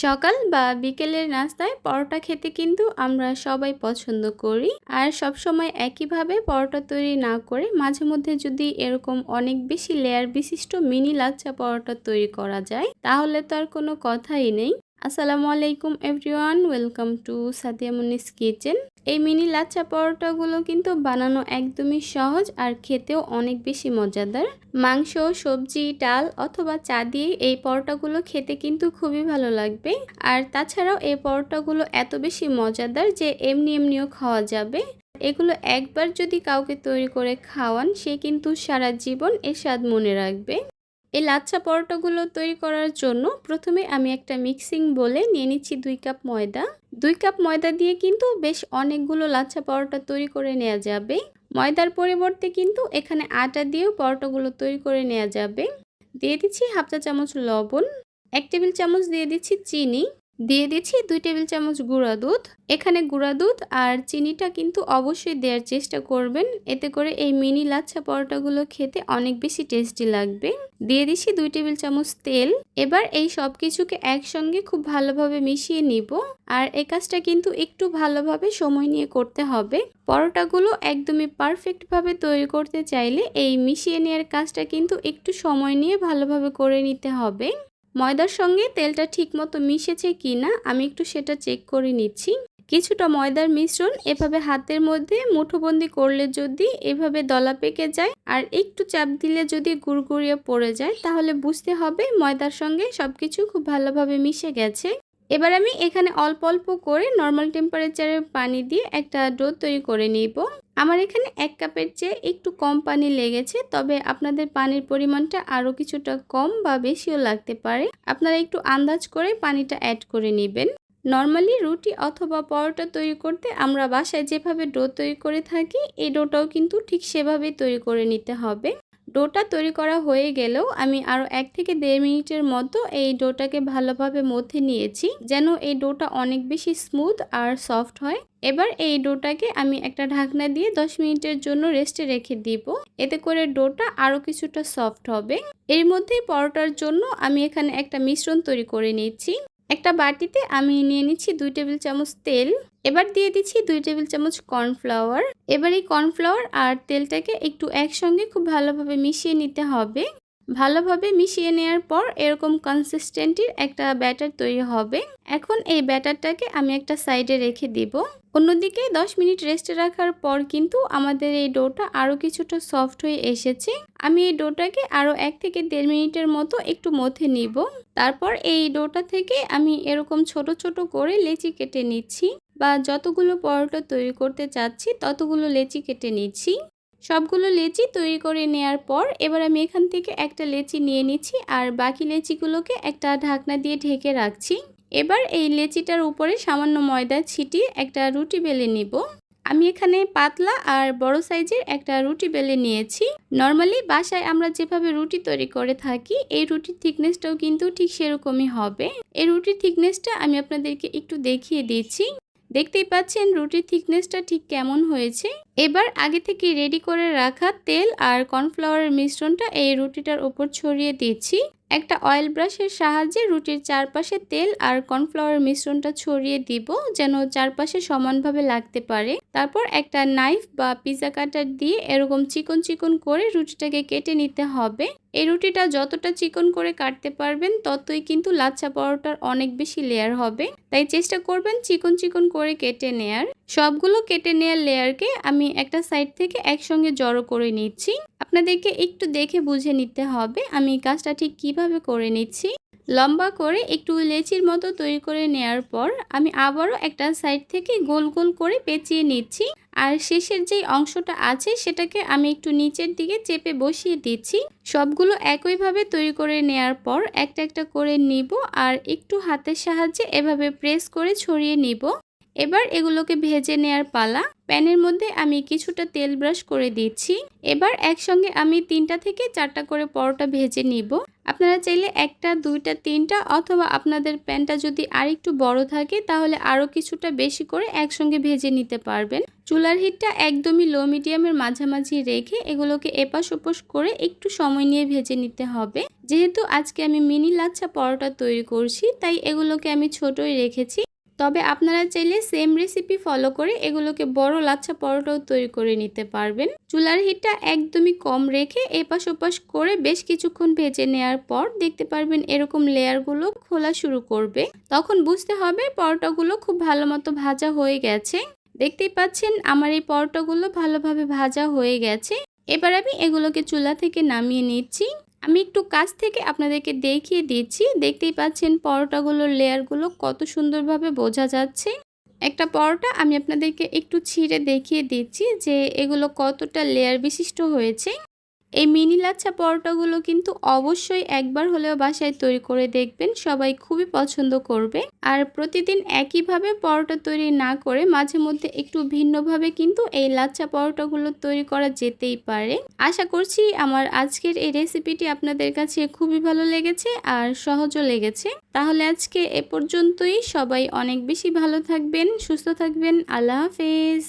সকাল বা বিকেলের নাস্তায় পরোটা খেতে কিন্তু আমরা সবাই পছন্দ করি। আর সবসময় একইভাবে পরোটা তৈরি না করে মাঝে মধ্যে যদি এরকম অনেক বেশি লেয়ার বিশিষ্ট মিনি লাচ্ছা পরোটা তৈরি করা যায় তাহলে তো আর কোনো কথাই নেই। আসসালামু আলাইকুম everyone, welcome to Sadia মুন্নিস kitchen. এই মিনি লাচ্ছা পরোটাগুলো কিন্তু বানানো একদমই সহজ আর খেতেও অনেক বেশি মজাদার। মাংস, সবজি, ডাল অথবা চা দিয়ে এই পরোটাগুলো খেতে কিন্তু খুবই ভালো লাগবে। আর তাছাড়াও এই পরোটাগুলো এত বেশি মজাদার যে এমনিও খাওয়া যাবে। এগুলো একবার যদি কাউকে তৈরি করে খাওয়ান সে কিন্তু সারা জীবন এর স্বাদ মনে রাখবে। এই লাচ্ছা পরোটাগুলো তৈরি করার জন্য প্রথমে আমি একটা মিক্সিং বোলে নিয়ে নিচ্ছি 2 কাপ ময়দা। 2 কাপ ময়দা দিয়ে কিন্তু বেশ অনেকগুলো লাচ্ছা পরোটা তৈরি করে নেওয়া যাবে। ময়দার পরিবর্তে কিন্তু এখানে আটা দিয়েও পরোটাগুলো তৈরি করে নেওয়া যাবে। দিয়ে দিচ্ছি হাফ চা চামচ লবণ, 1 টেবিল চামচ দিয়ে দিচ্ছি চিনি, দিয়ে দিচ্ছি 2 টেবিল চামচ গুঁড়া দুধ। এখানে গুঁড়া দুধ আর চিনিটা কিন্তু অবশ্যই দেওয়ার চেষ্টা করবেন, এতে করে এই মিনি লাচ্ছা পরোটাগুলো খেতে অনেক বেশি টেস্টি লাগবে। দিয়ে দিচ্ছি 2 টেবিল চামচ তেল। এবার এই সব কিছুকে একসঙ্গে খুব ভালোভাবে মিশিয়ে নিব। আর এই কাজটা কিন্তু একটু ভালোভাবে সময় নিয়ে করতে হবে। পরোটাগুলো একদমই পারফেক্টভাবে তৈরি করতে চাইলে এই মিশিয়ে নেওয়ার কাজটা কিন্তু একটু সময় নিয়ে ভালোভাবে করে নিতে হবে। ময়দার সঙ্গে তেলটা ঠিকমতো মিশেছে কিনা আমি একটু সেটা চেক করে নিচ্ছি। কিছুটা ময়দার মিশ্রণ এভাবে হাতের মধ্যে মুঠোবন্দি করলে যদি এভাবে দলা পেকে যায় আর একটু চাপ দিলে যদি গুড়গুড়িয়ে পড়ে যায় তাহলে বুঝতে হবে ময়দার সঙ্গে সবকিছু খুব ভালোভাবে মিশে গেছে। এবার আমি এখানে অল্প অল্প করে নর্মাল টেম্পারেচারে পানি দিয়ে একটা ডো তৈরি করে নিব। আমার এখানে 1 কাপের চেয়ে একটু কম পানি লেগেছে, তবে আপনাদের পানির পরিমাণটা আরও কিছুটা কম বা বেশিও লাগতে পারে। আপনারা একটু আন্দাজ করে পানিটা অ্যাড করে নেবেন। নর্মালি রুটি অথবা পরোটা তৈরি করতে আমরা বাসায় যেভাবে ডো তৈরি করে থাকি এই ডোটাও কিন্তু ঠিক সেভাবেই তৈরি করে নিতে হবে। ডোটা তৈরি করা হয়ে গেলেও আমি আরও 1 থেকে 1.5 মিনিটের মতো এই ডোটাকে ভালোভাবে মথে নিয়েছি যেন এই ডোটা অনেক বেশি স্মুথ আর সফট হয়। এবার এই ডোটাকে আমি একটা ঢাকনা দিয়ে 10 মিনিটের জন্য রেস্টে রেখে দিব, এতে করে ডোটা আরও কিছুটা সফট হবে। এর মধ্যেই পরোটার জন্য আমি এখানে একটা মিশ্রণ তৈরি করে নিচ্ছি। একটা বাটিতে আমি নিয়ে নিচ্ছি 2 টেবিল চামচ তেল। এবার দিয়ে দিচ্ছি 2 টেবিল চামচ কর্নফ্লাওয়ার। এবার এই কর্নফ্লাওয়ার আর তেলটাকে একটু একসঙ্গে খুব ভালোভাবে মিশিয়ে নিতে হবে। ভালোভাবে মিশিয়ে নেওয়ার পর এরকম কনসিস্টেন্টির একটা ব্যাটার তৈরি হবে। এখন এই ব্যাটারটাকে আমি একটা সাইডে রেখে দিব। অন্যদিকে 10 মিনিট রেস্টে রাখার পর কিন্তু আমাদের এই ডোটা আরও কিছুটা সফট হয়ে এসেছে। আমি এই ডোটাকে আরও 1 থেকে 1.5 মিনিটের মতো একটু মথে নিব। তারপর এই ডোটা থেকে আমি এরকম ছোট ছোট করে লেচি কেটে নিচ্ছি, বা যতগুলো পরোটা তৈরি করতে চাচ্ছি ততগুলো লেচি কেটে নিচ্ছি। সবগুলো লেচি তৈরি করে নেওয়ার পর এবার আমি এখান থেকে একটা লেচি নিয়ে নিচ্ছি আর বাকি লেচিগুলোকে একটা ঢাকনা দিয়ে ঢেকে রাখছি। এবার এই লেচিটার উপরে সামান্য ময়দা ছিটিয়ে একটা রুটি বেলে নিব। আমি এখানে পাতলা আর বড় সাইজের একটা রুটি বেলে নিয়েছি। নর্মালি বাসায় আমরা যেভাবে রুটি তৈরি করে থাকি এই রুটির থিকনেসটাও কিন্তু ঠিক সেরকমই হবে। এই রুটির থিকনেসটা আমি আপনাদেরকে একটু দেখিয়ে দিচ্ছি। দেখতেই পাচ্ছেন রুটির থিকনেসটা ঠিক কেমন হয়েছে। এবার আগে থেকে রেডি করে রাখা তেল আর কর্নফ্লাওয়ারের মিশ্রণটা এই রুটিটার উপর ছড়িয়ে দিচ্ছি। একটা অয়েল ব্রাশের সাহায্যে রুটির চারপাশে তেল আর কর্নফ্লাওয়ারের মিশ্রণটা ছড়িয়ে দিব যেন চারপাশে সমানভাবে লাগতে পারে। তারপর একটা নাইফ বা পিৎজা কাটার দিয়ে এরকম চিকন চিকন করে রুটিটাকে কেটে নিতে হবে। এই রুটিটা যতটা চিকন করে কাটতে পারবেন ততই কিন্তু লাচ্ছা পরোটার অনেক বেশি লেয়ার হবে, তাই চেষ্টা করবেন চিকন চিকন করে কেটে নেয়ার। সবগুলো কেটে নেওয়ার লেয়ারকে আমি একটা সাইড থেকে একসঙ্গে জড়ো করে নিচ্ছি। আপনাদেরকে একটু দেখে বুঝে নিতে হবে আমি কাজটা ঠিক কিভাবে করে নিচ্ছি। লম্বা করে একটু লেচির মতো তৈরি করে নেয়ার পর আমি আবারও একটা সাইড থেকে গোল গোল করে পেঁচিয়ে নিচ্ছি। আর শেষের যেই অংশটা আছে সেটাকে আমি একটু নিচের দিকে চেপে বসিয়ে দিচ্ছি। সবগুলো একইভাবে তৈরি করে নেয়ার পর একটা একটা করে নিব আর একটু হাতের সাহায্যে এভাবে প্রেস করে ছড়িয়ে নিব। এবার এগুলোকে ভেজে নেয়ার পালা। প্যানের মধ্যে আমি কিছুটা তেল ব্রাশ করে দিচ্ছি। এবার একসঙ্গে আমি 3টা থেকে 4টা করে পরোটা ভেজে নিব। আপনারা চাইলে 1টা, 2টা, 3টা অথবা আপনাদের প্যানটা যদি আরেকটু বড় থাকে তাহলে আরও কিছুটা বেশি করে একসঙ্গে ভেজে নিতে পারবেন। চুলার হিটটা একদমই লো মিডিয়ামের মাঝামাঝি রেখে এগুলোকে এপাশ ওপাশ করে একটু সময় নিয়ে ভেজে নিতে হবে। যেহেতু আজকে আমি মিনি লাচ্ছা পরোটা তৈরি করছি, তাই এগুলোকে আমি ছোটই রেখেছি। তবে আপনারা চাইলে সেম রেসিপি ফলো করে এগুলোকে বড় লাচ্ছা পরোটাও তৈরি করে নিতে পারবেন। চুলার হিটটা একদমই কম রেখে এপাশ ওপাশ করে বেশ কিছুক্ষণ ভেজে নেওয়ার পর দেখতে পারবেন এরকম লেয়ারগুলো খোলা শুরু করবে। তখন বুঝতে হবে পরোটাগুলো খুব ভালো মতো ভাজা হয়ে গেছে। দেখতেই পাচ্ছেন আমার এই পরোটাগুলো ভালোভাবে ভাজা হয়ে গেছে। এবার আমি এগুলোকে চুলা থেকে নামিয়ে নিচ্ছি। আমি একটু কাছ থেকে আপনাদেরকে দেখিয়ে দিচ্ছি। দেখতেই পাচ্ছেন পরোটাগুলোর লেয়ারগুলো কত সুন্দরভাবে বোঝা যাচ্ছে। একটা পরোটা আমি আপনাদেরকে একটু ছিঁড়ে দেখিয়ে দিচ্ছি যে এগুলো কতটা লেয়ার বিশিষ্ট হয়েছে। এই মিনি লাচ্ছা পরোটাগুলো কিন্তু অবশ্যই একবার হলেও বাসায় তৈরি করে দেখবেন, সবাই খুবই পছন্দ করবে। আর প্রতিদিন একইভাবে পরোটা তৈরি না করে মাঝে মধ্যে একটু ভিন্নভাবে কিন্তু এই লাচ্ছা পরোটাগুলো তৈরি করা যেতেই পারে। আশা করছি আমার আজকের এই রেসিপিটি আপনাদের কাছে খুবই ভালো লেগেছে আর সহজও লেগেছে। তাহলে আজকে এ পর্যন্তই। সবাই অনেক বেশি ভালো থাকবেন, সুস্থ থাকবেন। আল্লাহ হাফেজ।